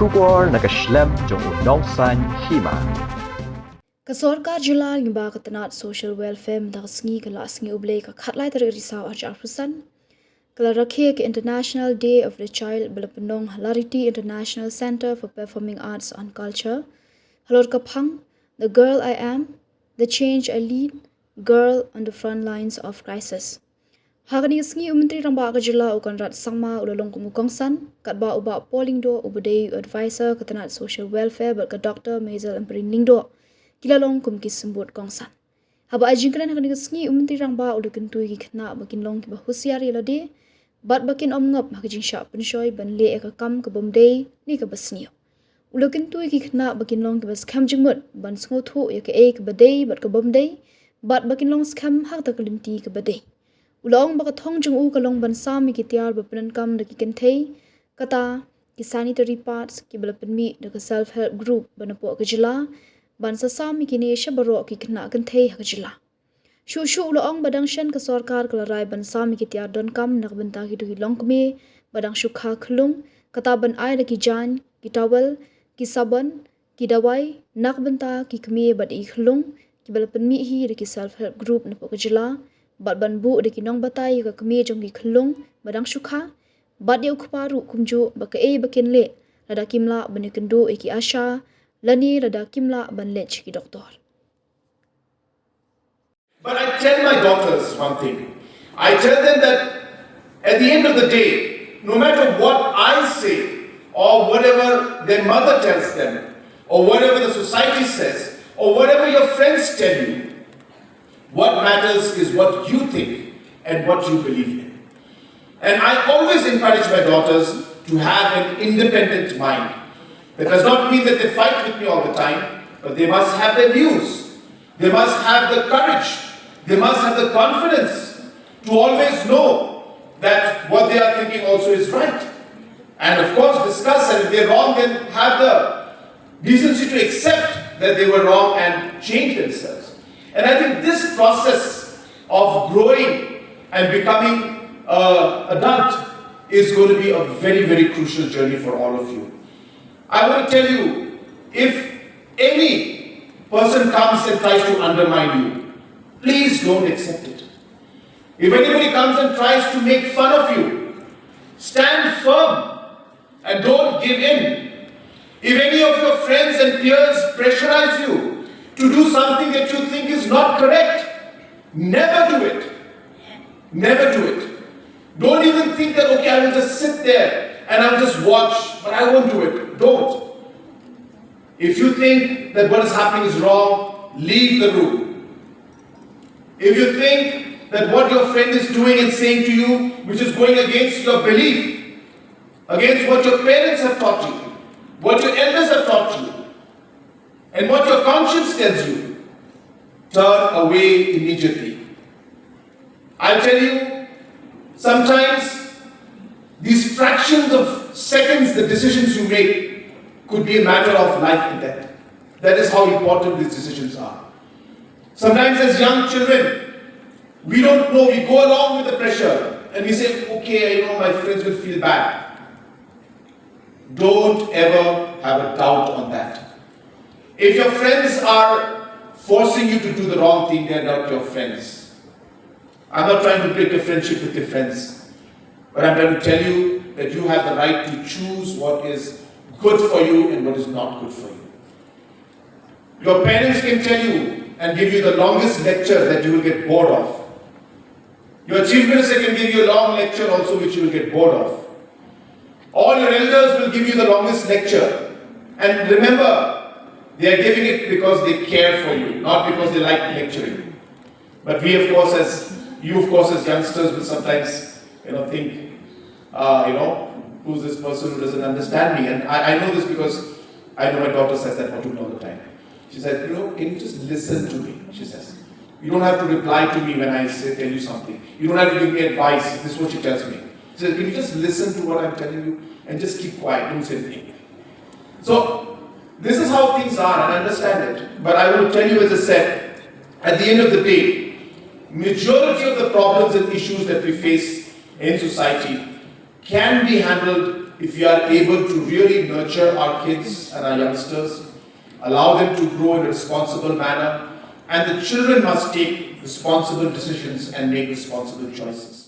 Shubor nakaslem jong unongsan Hima. Kasorka Julal ngba katanat social welfare mda sngi kala sngi ublei ka khatlai tar risaw ajar pusan kala rakhe ke International Day of the Child Balapanong Hilarity International Center for Performing Arts and Culture halor kaphang the girl I am, the change I lead, girl on the front lines of crisis. Hagani sngi umntri ramba ka jila u Conrad sangma ulalong kumukongsan katba uba polling do ubudei advisor katanat social welfare ber ka Dr. Maisel Imperining do kilalong kum kisembut kongsan. Haba ajingkran hagani sngi umntri ramba u Kyntu ki Khynnah bakin long ki bahusiari lade bat bakin omngap hakajing sha penshoy ban le ka kam ka bomdei ni ka Sniew. Ulo Kyntu ki Khynnah bakin long ki bas Skhem Jingmut ban sngo thu ya ka ek badei bat ka bomdei bat bakin long Skhem hak ta kalimti ka badei. Ulong baka thong jung u kalong ban sami ki tiar bapanan kam da ki kentei kata ki sanitary parts ki balapan mi da ka self help group banapo ka jila ban sa sami ki ne shabaro ki Khynnah kentei ha ka jila. Shu ulong badang shen ka sarkar kala rai ban sami ki tiar don kam nak banta ki du ki long kme badang shukha khulung kata ban ai da ki jan ki towel ki sabon ki dawai nak banta ki kme bad I khulung ki balapan mi hi da ki self help group na po ka jila bat ban bu de kinong batai ka kami jong ki khulung badang shukha bat yau khuparu kumju baka bakin le lada kimla ban kendo ki asha lani lada kimla ban le ki doktor. But I tell my daughters one thing. I tell them that at the end of the day, no matter what I say or whatever their mother tells them or whatever the society says or whatever your friends tell you, what matters is what you think and what you believe in. And I always encourage my daughters to have an independent mind. That does not mean that they fight with me all the time, but they must have their views. They must have the courage. They must have the confidence to always know that what they are thinking also is right. And of course discuss, and if they're wrong, then have the decency to accept that they were wrong and change themselves. And I think this process of growing and becoming adult is going to be a very, very crucial journey for all of you. I want to tell you, if any person comes and tries to undermine you, please don't accept it. If anybody comes and tries to make fun of you, stand firm and don't give in. If any of your friends and peers pressurize you to do something that you think is not correct, never do it. Never do it. Don't even think that, okay, I will just sit there and I'll just watch, but I won't do it. Don't. If you think that what is happening is wrong, leave the room. If you think that what your friend is doing and saying to you, which is going against your belief, against what your parents have taught you, what your elders have taught you, and what your conscience tells you, turn away immediately. I'll tell you, sometimes these fractions of seconds, the decisions you make, could be a matter of life and death. That is how important these decisions are. Sometimes as young children, we don't know, we go along with the pressure and we say, okay, my friends will feel bad. Don't ever have a doubt on that. If your friends are forcing you to do the wrong thing, they are not your friends. I'm not trying to break a friendship with your friends, but I'm trying to tell you that you have the right to choose what is good for you and what is not good for you. Your parents can tell you and give you the longest lecture that you will get bored of. Your chief minister can give you a long lecture also which you will get bored of. All your elders will give you the longest lecture. And remember, they are giving it because they care for you, not because they like lecturing. But we, of course, as youngsters, will sometimes, think, who's this person who doesn't understand me? And I know this because I know my daughter says that all the time. She said, can you just listen to me? She says, you don't have to reply to me when I tell you something. You don't have to give me advice. This is what she tells me. She says, can you just listen to what I'm telling you and just keep quiet, don't say anything. So, this is how things are, and I understand it. But I will tell you, as I said, at the end of the day, majority of the problems and issues that we face in society can be handled if we are able to really nurture our kids and our youngsters, allow them to grow in a responsible manner, and the children must take responsible decisions and make responsible choices.